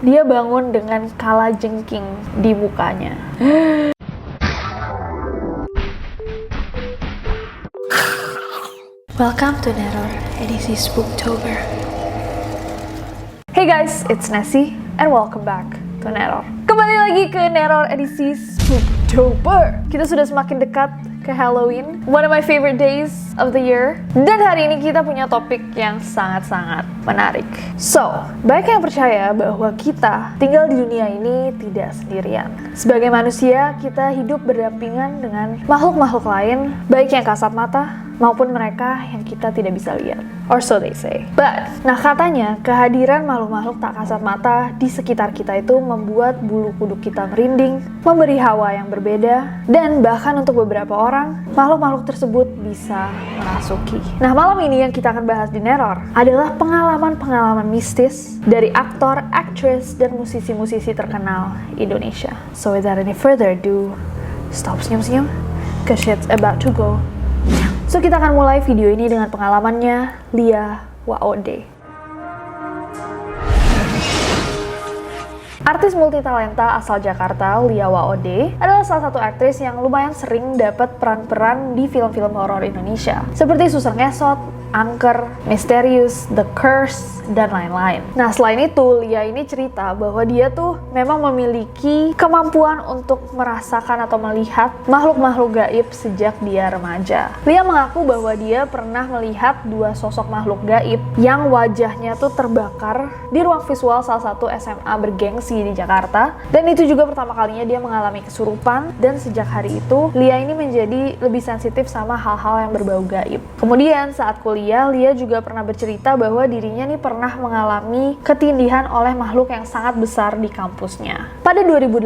dia bangun dengan kalajengking di mukanya. Welcome to Neror edisi Spooktober. Hey guys, it's Nessie and welcome back to Neror. Kembali lagi ke Neror edisi Spooktober. Kita sudah semakin dekat ke Halloween, one of my favorite days of the year. Dan hari ini kita punya topik yang sangat-sangat menarik. So, banyak yang percaya bahwa kita tinggal di dunia ini tidak sendirian. Sebagai manusia, kita hidup berdampingan dengan makhluk-makhluk lain, baik yang kasat mata maupun mereka yang kita tidak bisa lihat. Or so they say. But, nah katanya kehadiran makhluk-makhluk tak kasat mata di sekitar kita itu membuat bulu kuduk kita merinding, memberi hawa yang berbeda, dan bahkan untuk beberapa orang, makhluk-makhluk tersebut bisa merasuki. Nah, malam ini yang kita akan bahas di Neror adalah pengalaman-pengalaman mistis dari aktor, aktris, dan musisi-musisi terkenal Indonesia. So without any further ado, stop senyum-senyum, cause shit's about to go. So kita akan mulai video ini dengan pengalamannya Lia Waode. Artis multitalenta asal Jakarta, Lia Waode, adalah salah satu aktris yang lumayan sering dapat peran-peran di film-film horor Indonesia, seperti Suster Ngesot, Angker, Misterius, The Curse, dan lain-lain. Nah, selain itu, Lia ini cerita bahwa dia tuh memang memiliki kemampuan untuk merasakan atau melihat makhluk-makhluk gaib sejak dia remaja. Lia mengaku bahwa dia pernah melihat dua sosok makhluk gaib yang wajahnya tuh terbakar di ruang visual salah satu SMA bergengsi di Jakarta, dan itu juga pertama kalinya dia mengalami kesurupan, dan sejak hari itu Lia ini menjadi lebih sensitif sama hal-hal yang berbau gaib. Kemudian saat kuliah, Lia juga pernah bercerita bahwa dirinya nih pernah mengalami ketindihan oleh makhluk yang sangat besar di kampusnya. Pada 2018,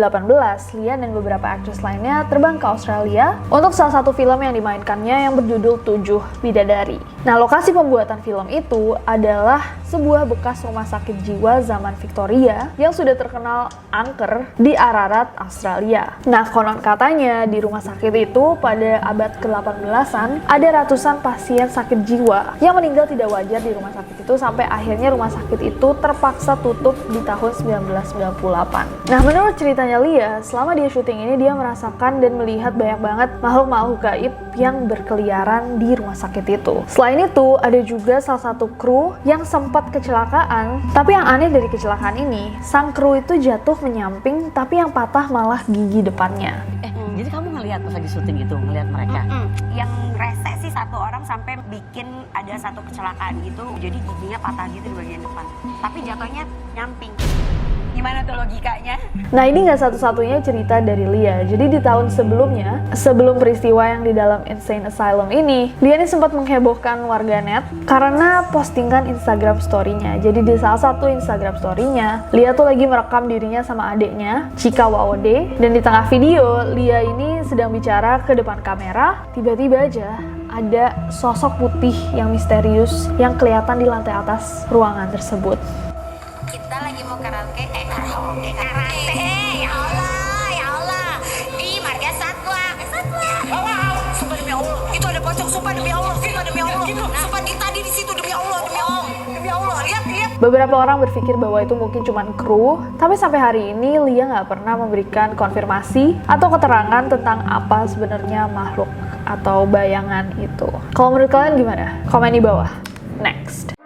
Lia dan beberapa aktris lainnya terbang ke Australia untuk salah satu film yang dimainkannya yang berjudul 7 Bidadari. Nah, lokasi pembuatan film itu adalah sebuah bekas rumah sakit jiwa zaman Victoria yang sudah terkenal angker di Ararat, Australia. Nah, konon katanya di rumah sakit itu pada abad ke-18an ada ratusan pasien sakit jiwa yang meninggal tidak wajar di rumah sakit itu sampai akhirnya rumah sakit itu terpaksa tutup di tahun 1998. Nah, menurut ceritanya Lia, selama dia syuting ini dia merasakan dan melihat banyak banget makhluk-makhluk gaib yang berkeliaran di rumah sakit itu. Selain itu, ada juga salah satu kru yang sempat kecelakaan, tapi yang aneh dari kecelakaan ini, sang kru itu jatuh menyamping, tapi yang patah malah gigi depannya. Jadi kamu ngelihat pas lagi syuting itu, ngelihat mereka? Yang rese sih satu orang sampai bikin ada satu kecelakaan gitu, jadi giginya patah gitu di bagian depan. Tapi jatuhnya nyamping. Gimana tuh logikanya? Nah, ini nggak satu-satunya cerita dari Lia. Jadi di tahun sebelumnya, sebelum peristiwa yang di dalam Insane Asylum ini, Lia ini sempat menghebohkan warganet karena postingan Instagram story-nya. Jadi di salah satu Instagram story-nya, Lia tuh lagi merekam dirinya sama adiknya, Chika Waode, dan di tengah video, Lia ini sedang bicara ke depan kamera, tiba-tiba aja ada sosok putih yang misterius yang kelihatan di lantai atas ruangan tersebut. Kita lagi mau karaoke, ya Allah, ih marga satwa. Wow, sumpah demi Allah, itu ada pocong, sumpah demi Allah, sumpah di tadi di situ demi Allah, lihat. Beberapa orang berpikir bahwa itu mungkin cuma kru, tapi sampai hari ini Lia nggak pernah memberikan konfirmasi atau keterangan tentang apa sebenarnya makhluk atau bayangan itu. Kalau menurut kalian gimana? Komen di bawah. Next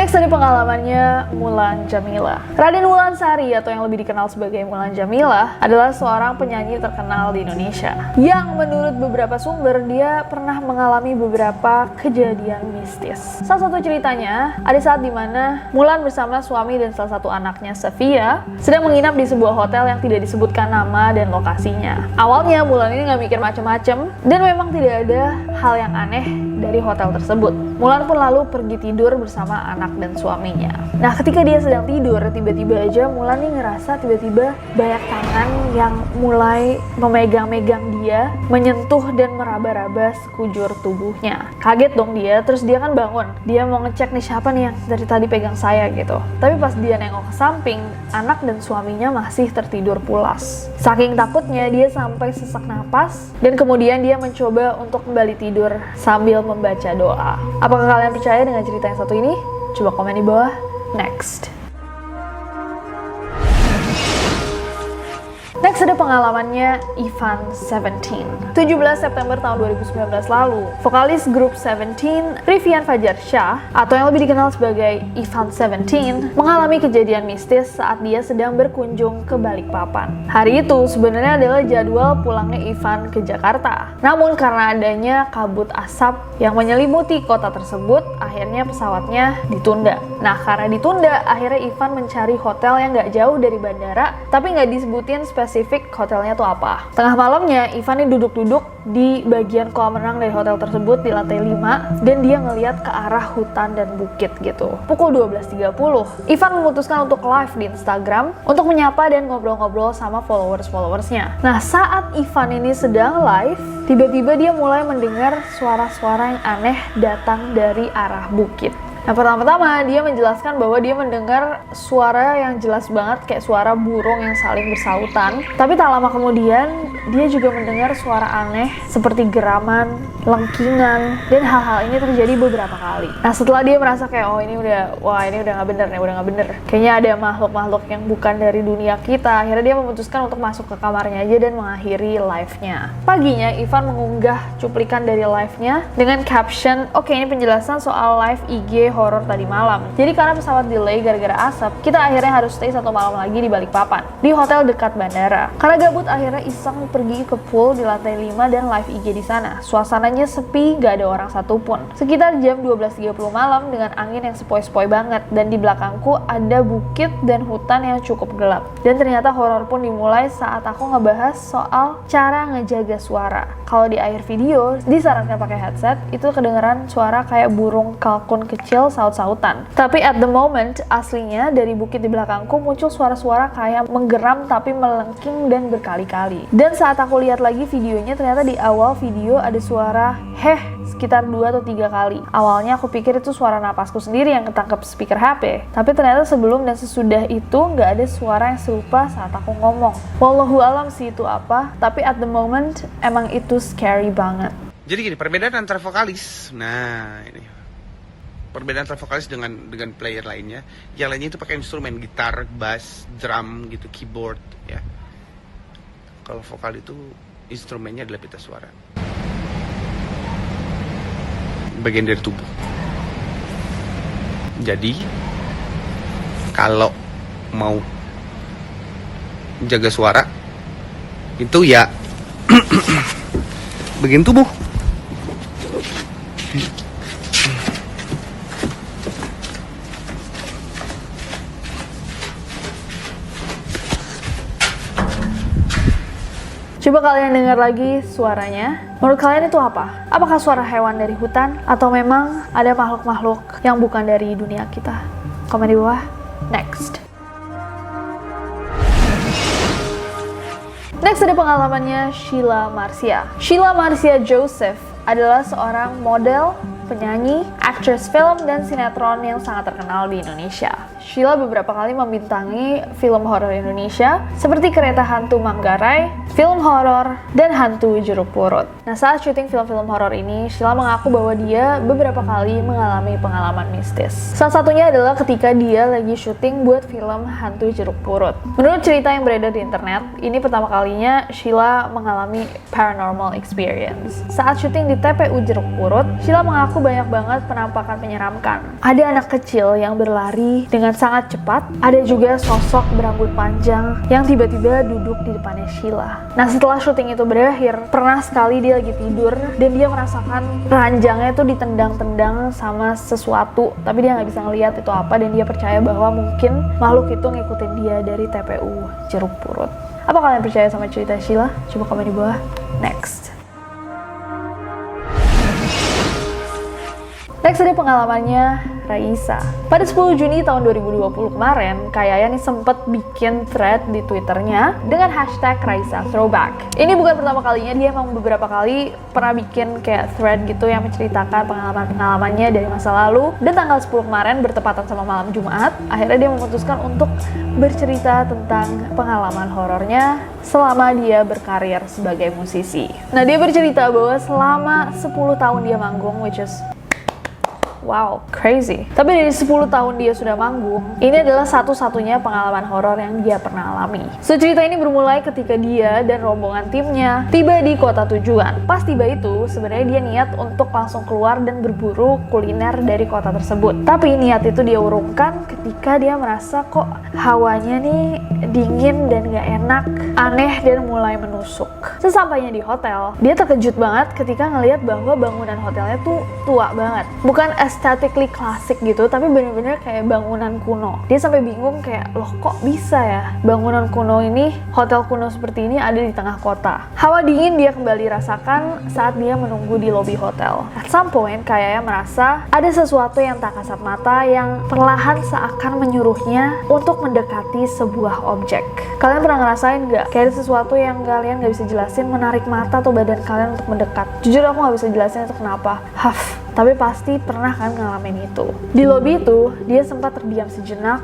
dari pengalamannya Mulan Jamila. Raden Wulansari atau yang lebih dikenal sebagai Mulan Jamila adalah seorang penyanyi terkenal di Indonesia yang menurut beberapa sumber dia pernah mengalami beberapa kejadian mistis. Salah satu ceritanya ada saat dimana Mulan bersama suami dan salah satu anaknya Sofia sedang menginap di sebuah hotel yang tidak disebutkan nama dan lokasinya. Awalnya Mulan ini nggak mikir macem-macem dan memang tidak ada hal yang aneh dari hotel tersebut. Mulan pun lalu pergi tidur bersama anak dan suaminya. Nah, ketika dia sedang tidur, tiba-tiba aja Mulan nih ngerasa tiba-tiba banyak tangan yang mulai memegang-megang dia, menyentuh dan meraba-raba sekujur tubuhnya. Kaget dong dia, terus dia kan bangun. Dia mau ngecek nih siapa nih yang dari tadi pegang saya gitu. Tapi pas dia nengok ke samping, anak dan suaminya masih tertidur pulas. Saking takutnya dia sampai sesak napas dan kemudian dia mencoba untuk kembali tidur sambil membaca doa. Apakah kalian percaya dengan cerita yang satu ini? Coba komen di bawah. Next. Next ada pengalamannya Ivan Seventeen. 17 September tahun 2019 lalu, vokalis grup Seventeen, Rivian Fajar Shah, atau yang lebih dikenal sebagai Ivan Seventeen, mengalami kejadian mistis saat dia sedang berkunjung ke Balikpapan. Hari itu sebenarnya adalah jadwal pulangnya Ivan ke Jakarta. Namun karena adanya kabut asap yang menyelimuti kota tersebut, akhirnya pesawatnya ditunda. Nah, karena ditunda, akhirnya Ivan mencari hotel yang gak jauh dari bandara, tapi gak disebutin spesifik hotelnya tuh apa. Tengah malamnya, Ivan ini duduk-duduk di bagian kolam renang dari hotel tersebut di lantai 5, dan dia ngeliat ke arah hutan dan bukit gitu. Pukul 12.30, Ivan memutuskan untuk live di Instagram untuk menyapa dan ngobrol-ngobrol sama followers-followersnya. Nah, saat Ivan ini sedang live, tiba-tiba dia mulai mendengar suara-suara yang aneh datang dari arah bukit. Nah, pertama-tama dia menjelaskan bahwa dia mendengar suara yang jelas banget kayak suara burung yang saling bersautan. Tapi tak lama kemudian, dia juga mendengar suara aneh seperti geraman, lengkingan, dan hal-hal ini terjadi beberapa kali. Nah, setelah dia merasa kayak, oh ini udah nggak bener nih, udah nggak bener. Kayaknya ada makhluk-makhluk yang bukan dari dunia kita. Akhirnya dia memutuskan untuk masuk ke kamarnya aja dan mengakhiri live-nya. Paginya, Ivan mengunggah cuplikan dari live-nya dengan caption, oke, ini penjelasan soal live IG horor tadi malam. Jadi karena pesawat delay gara-gara asap, kita akhirnya harus stay 1 malam lagi di Balikpapan, di hotel dekat bandara. Karena gabut, akhirnya iseng pergi ke pool di lantai 5 dan live IG di sana. Suasananya sepi, gak ada orang satupun. Sekitar jam 12.30 malam dengan angin yang sepoi-sepoi banget, dan di belakangku ada bukit dan hutan yang cukup gelap. Dan ternyata horor pun dimulai saat aku ngebahas soal cara ngejaga suara. Kalau di akhir video, disarankan pakai headset, itu kedengeran suara kayak burung kalkun kecil saut-sautan. Tapi at the moment, aslinya dari bukit di belakangku muncul suara-suara kayak menggeram tapi melengking dan berkali-kali. Dan saat aku lihat lagi videonya, ternyata di awal video ada suara heh sekitar 2 atau 3 kali. Awalnya aku pikir itu suara napasku sendiri yang ketangkep speaker HP. Tapi ternyata sebelum dan sesudah itu nggak ada suara yang serupa saat aku ngomong. Wallahu alam sih itu apa, tapi at the moment emang itu scary banget. Jadi gini, perbedaan antara vokalis. Nah, ini perbedaan antara vokalis dengan player lainnya. Yang lainnya itu pakai instrumen gitar, bass, drum gitu, keyboard ya. Kalau vokal itu instrumennya adalah pita suara. Bagian dari tubuh. Jadi kalau mau jaga suara itu ya bagian tubuh. Coba kalian dengar lagi suaranya. Menurut kalian itu apa? Apakah suara hewan dari hutan? Atau memang ada makhluk-makhluk yang bukan dari dunia kita? Komen di bawah. Next. Next ada pengalamannya Sheila Marcia. Sheila Marcia Joseph adalah seorang model, penyanyi, aktris film, dan sinetron yang sangat terkenal di Indonesia. Sheila beberapa kali membintangi film horor Indonesia seperti Kereta Hantu Manggarai, film horor, dan Hantu Jeruk Purut. Nah, saat syuting film-film horor ini, Sheila mengaku bahwa dia beberapa kali mengalami pengalaman mistis. Salah satunya adalah ketika dia lagi syuting buat film Hantu Jeruk Purut. Menurut cerita yang beredar di internet, ini pertama kalinya Sheila mengalami paranormal experience. Saat syuting di TPU Jeruk Purut, Sheila mengaku banyak banget penampakan menyeramkan. Ada anak kecil yang berlari dengan sangat cepat, ada juga sosok berambut panjang yang tiba-tiba duduk di depannya Sheila. Nah, setelah syuting itu berakhir, pernah sekali dia lagi tidur dan dia merasakan ranjangnya itu ditendang-tendang sama sesuatu, tapi dia nggak bisa ngeliat itu apa, dan dia percaya bahwa mungkin makhluk itu ngikutin dia dari TPU Jeruk Purut. Apa kalian percaya sama cerita Sheila? Coba komen di bawah. Next. Next ada pengalamannya Raisa. Pada 10 Juni tahun 2020 kemarin, Kak Yaya nih sempet bikin thread di Twitternya dengan hashtag Raisa Throwback. Ini bukan pertama kalinya, dia emang beberapa kali pernah bikin kayak thread gitu yang menceritakan pengalaman-pengalamannya dari masa lalu. Dan tanggal 10 kemarin bertepatan sama malam Jumat, akhirnya dia memutuskan untuk bercerita tentang pengalaman horornya selama dia berkarir sebagai musisi. Nah, dia bercerita bahwa selama 10 tahun dia manggung, which is wow, crazy. Tapi dari 10 tahun dia sudah manggung, ini adalah satu-satunya pengalaman horor yang dia pernah alami. So, cerita ini bermulai ketika dia dan rombongan timnya tiba di kota tujuan. Pas tiba itu, sebenarnya dia niat untuk langsung keluar dan berburu kuliner dari kota tersebut. Tapi niat itu dia urungkan ketika dia merasa kok hawanya nih dingin dan gak enak, aneh dan mulai menusuk. Sesampainya di hotel, dia terkejut banget ketika ngelihat bahwa bangunan hotelnya tuh tua banget. Bukan aesthetically klasik gitu, tapi bener-bener kayak bangunan kuno. Dia sampai bingung kayak, loh kok bisa ya bangunan kuno ini, hotel kuno seperti ini ada di tengah kota. Hawa dingin dia kembali rasakan saat dia menunggu di lobi hotel. At some point, kayaknya merasa ada sesuatu yang tak kasat mata yang perlahan seakan menyuruhnya untuk mendekati sebuah objek. Kalian pernah ngerasain nggak? Kayak ada sesuatu yang kalian nggak bisa jelasin menarik mata atau badan kalian untuk mendekat. Jujur aku nggak bisa jelasin itu kenapa. Tapi pasti pernah kan ngalamin itu. Di lobi itu, dia sempat terdiam sejenak,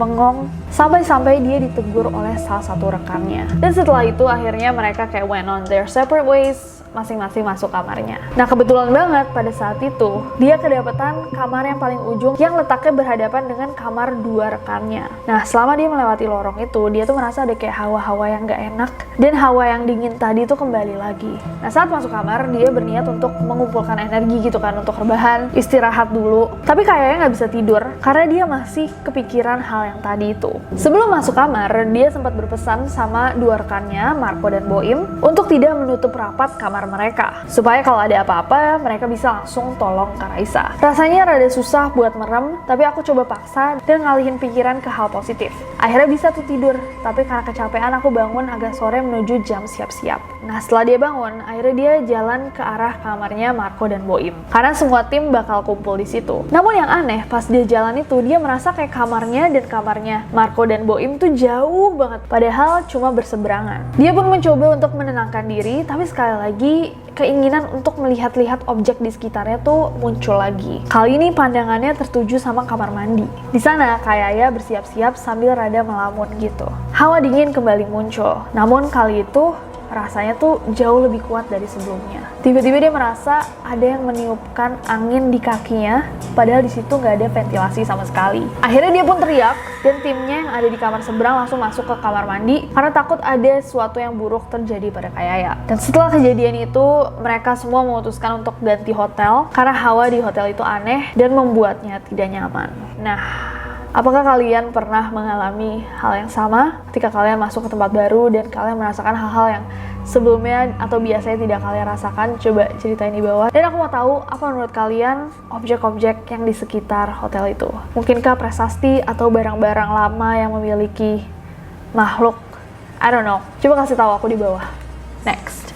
bengong, sampai-sampai dia ditegur oleh salah satu rekannya. Dan setelah itu akhirnya mereka kayak went on their separate ways, masing-masing masuk kamarnya. Nah, kebetulan banget pada saat itu dia kedapatan kamar yang paling ujung yang letaknya berhadapan dengan kamar dua rekannya. Nah, selama dia melewati lorong itu, dia tuh merasa ada kayak hawa-hawa yang gak enak dan hawa yang dingin tadi tuh kembali lagi. Nah, saat masuk kamar dia berniat untuk mengumpulkan energi gitu kan, untuk rebahan, istirahat dulu. Tapi kayaknya gak bisa tidur karena dia masih kepikiran hal yang tadi itu. Sebelum masuk kamar, dia sempat berpesan sama dua rekannya, Marco dan Boim, untuk tidak menutup rapat kamar mereka, supaya kalau ada apa-apa mereka bisa langsung tolong Kak Raisa. Rasanya rada susah buat merem, tapi aku coba paksa dan ngalihin pikiran ke hal positif. Akhirnya bisa tuh tidur, tapi karena kecapean aku bangun agak sore menuju jam siap-siap. Nah, setelah dia bangun, akhirnya dia jalan ke arah kamarnya Marco dan Boim, karena semua tim bakal kumpul di situ. Namun yang aneh, pas dia jalan itu dia merasa kayak kamarnya dan kamarnya Marco dan Boim tuh jauh banget, padahal cuma berseberangan. Dia pun mencoba untuk menenangkan diri, tapi sekali lagi keinginan untuk melihat-lihat objek di sekitarnya tuh muncul lagi. Kali ini pandangannya tertuju sama kamar mandi. Di sana Kayaya bersiap-siap sambil rada melamun gitu. Hawa dingin kembali muncul. Namun kali itu rasanya tuh jauh lebih kuat dari sebelumnya. Tiba-tiba dia merasa ada yang meniupkan angin di kakinya, padahal di situ nggak ada ventilasi sama sekali. Akhirnya dia pun teriak, dan timnya yang ada di kamar seberang langsung masuk ke kamar mandi karena takut ada sesuatu yang buruk terjadi pada Kayaya. Dan setelah kejadian itu, mereka semua memutuskan untuk ganti hotel karena hawa di hotel itu aneh dan membuatnya tidak nyaman. Nah, apakah kalian pernah mengalami hal yang sama ketika kalian masuk ke tempat baru dan kalian merasakan hal-hal yang sebelumnya atau biasanya tidak kalian rasakan? Coba ceritain di bawah. Dan aku mau tahu apa menurut kalian objek-objek yang di sekitar hotel itu. Mungkinkah prasasti atau barang-barang lama yang memiliki makhluk? I don't know. Coba kasih tahu aku di bawah. Next.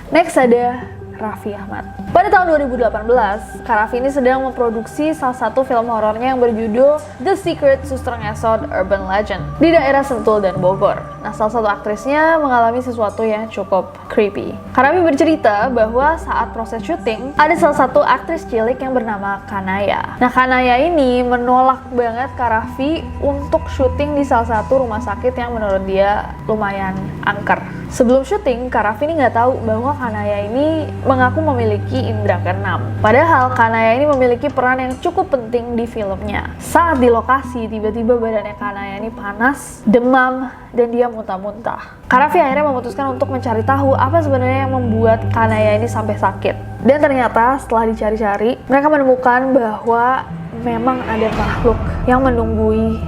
Next ada Raffi Ahmad. Pada tahun 2018, Kak Raffi ini sedang memproduksi salah satu film horornya yang berjudul The Secret Suster Ngesot Urban Legend di daerah Sentul dan Bogor. Nah, salah satu aktrisnya mengalami sesuatu yang cukup creepy. Kak Raffi bercerita bahwa saat proses syuting, ada salah satu aktris cilik yang bernama Kanaya. Nah, Kanaya ini menolak banget Kak Raffi untuk syuting di salah satu rumah sakit yang menurut dia lumayan angker. Sebelum syuting, Kak Raffi ini nggak tahu bahwa Kanaya ini mengaku memiliki indera keenam. Padahal Kanaya ini memiliki peran yang cukup penting di filmnya. Saat di lokasi, tiba-tiba badannya Kanaya ini panas, demam, dan dia muntah-muntah. Kak Raffi akhirnya memutuskan untuk mencari tahu apa sebenarnya yang membuat Kanaya ini sampai sakit. Dan ternyata setelah dicari-cari, mereka menemukan bahwa memang ada makhluk yang menunggui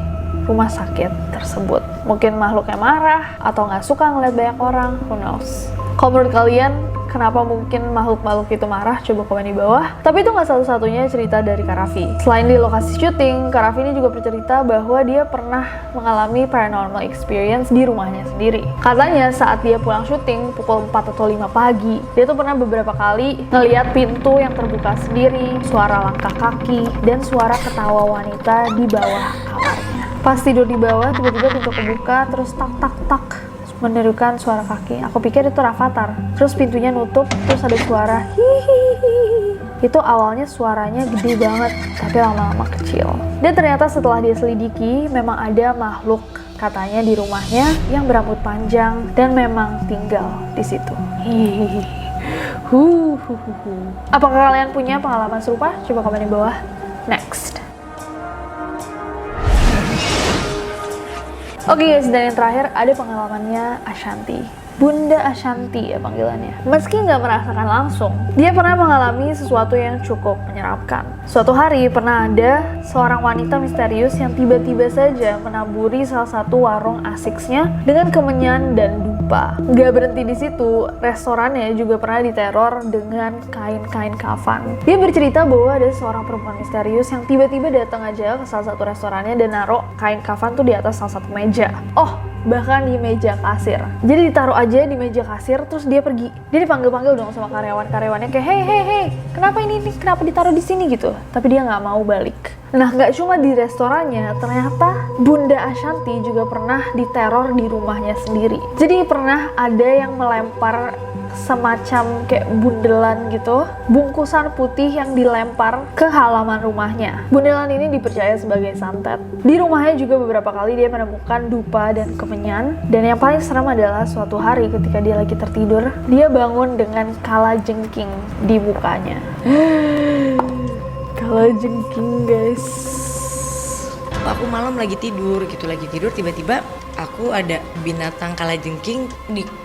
rumah sakit tersebut. Mungkin makhluknya marah atau nggak suka ngeliat banyak orang, who knows. Kalau menurut kalian, kenapa mungkin makhluk-makhluk itu marah? Coba komen di bawah. Tapi itu nggak satu-satunya cerita dari Kak Raffi. Selain di lokasi syuting, Kak Raffi ini juga bercerita bahwa dia pernah mengalami paranormal experience di rumahnya sendiri. Katanya saat dia pulang syuting pukul 4 atau 5 pagi, dia tuh pernah beberapa kali ngeliat pintu yang terbuka sendiri, suara langkah kaki, dan suara ketawa wanita di bawah kamarnya. Pas tidur di bawah, tiba-tiba pintu kebuka, terus tak-tak-tak menirukan suara kaki. Aku pikir itu Rafathar. Terus pintunya nutup, terus ada suara hihihi. Itu awalnya suaranya gede banget, tapi lama-lama kecil. Dan ternyata setelah dia selidiki, memang ada makhluk katanya di rumahnya yang berambut panjang dan memang tinggal di situ. Hihihi. Apakah kalian punya pengalaman serupa? Coba komen di bawah. Next. Oke guys, dan yang terakhir ada pengalamannya Ashanti. Bunda Ashanti ya panggilannya. Meski nggak merasakan langsung, dia pernah mengalami sesuatu yang cukup menyeramkan. Suatu hari pernah ada seorang wanita misterius yang tiba-tiba saja menaburi salah satu warung asiksnya dengan kemenyan dan dupa. Nggak berhenti di situ, restorannya juga pernah diteror dengan kain-kain kafan. Dia bercerita bahwa ada seorang perempuan misterius yang tiba-tiba datang aja ke salah satu restorannya dan naruh kain kafan tuh di atas salah satu meja. Oh, bahkan di meja kasir. Jadi ditaruh aja di meja kasir, terus dia pergi. Dia dipanggil-panggil dong sama karyawan-karyawannya kayak, hey, kenapa ini kenapa ditaruh di sini gitu? Tapi dia nggak mau balik. Nah, nggak cuma di restorannya, ternyata Bunda Ashanti juga pernah diteror di rumahnya sendiri. Jadi pernah ada yang melempar semacam kayak bundelan gitu, bungkusan putih yang dilempar ke halaman rumahnya. Bundelan ini dipercaya sebagai santet. Di rumahnya juga beberapa kali dia menemukan dupa dan kemenyan. Dan yang paling serem adalah suatu hari ketika dia lagi tertidur, dia bangun dengan kalajengking di mukanya. Kalajengking guys. Aku malam lagi tidur tiba-tiba aku ada binatang kalajengking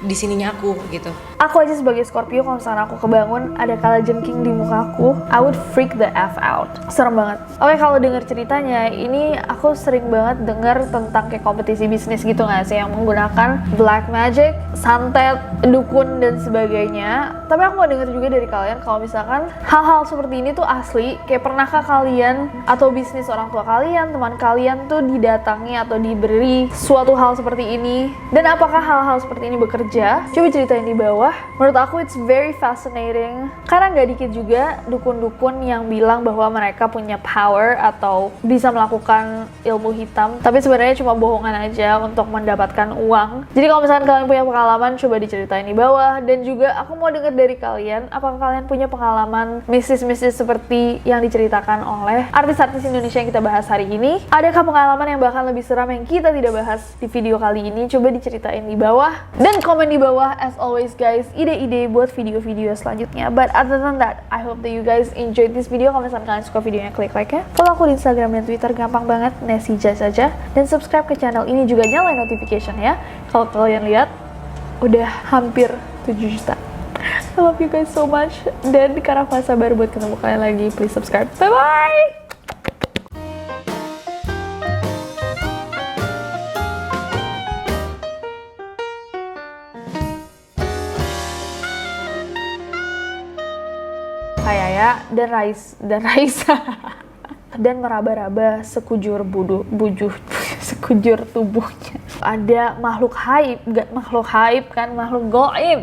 di sininya aku gitu. Aku aja sebagai Scorpio, kalau misalkan aku kebangun ada kalajengking di mukaku, I would freak the F out. Serem banget. Oke, kalau denger ceritanya, ini aku sering banget denger tentang kayak kompetisi bisnis gitu gak sih, yang menggunakan black magic, santet, dukun, dan sebagainya. Tapi aku mau denger juga dari kalian kalau misalkan hal-hal seperti ini tuh asli. Kayak pernahkah kalian atau bisnis orang tua kalian, teman kalian tuh didatangi atau diberi suatu hal seperti ini? Dan apakah hal-hal seperti ini bekerja? Coba ceritain di bawah. Menurut aku it's very fascinating, karena nggak dikit juga dukun-dukun yang bilang bahwa mereka punya power atau bisa melakukan ilmu hitam, tapi sebenarnya cuma bohongan aja untuk mendapatkan uang. Jadi kalau misalkan kalian punya pengalaman, coba diceritain di bawah. Dan juga aku mau dengar dari kalian, apakah kalian punya pengalaman mistis-mistis seperti yang diceritakan oleh artis-artis Indonesia yang kita bahas hari ini? Adakah pengalaman yang bahkan lebih seram yang kita tidak bahas di video kali ini? Coba diceritain di bawah dan komen di bawah. As always guys, ide-ide buat video-video selanjutnya. But other than that, I hope that you guys enjoyed this video. Kalau misalkan kalian suka videonya, klik like ya. Follow aku di Instagram dan Twitter, gampang banget, Nesija saja. Dan subscribe ke channel ini, juga nyalain notification ya. Kalau kalian lihat, udah hampir 7 juta. I love you guys so much. Dan karena aku sabar buat ketemu kalian lagi, please subscribe. Bye-bye! Kayaya dan Raisa dan meraba-raba sekujur sekujur tubuhnya. Ada makhluk gaib kan, makhluk gaib.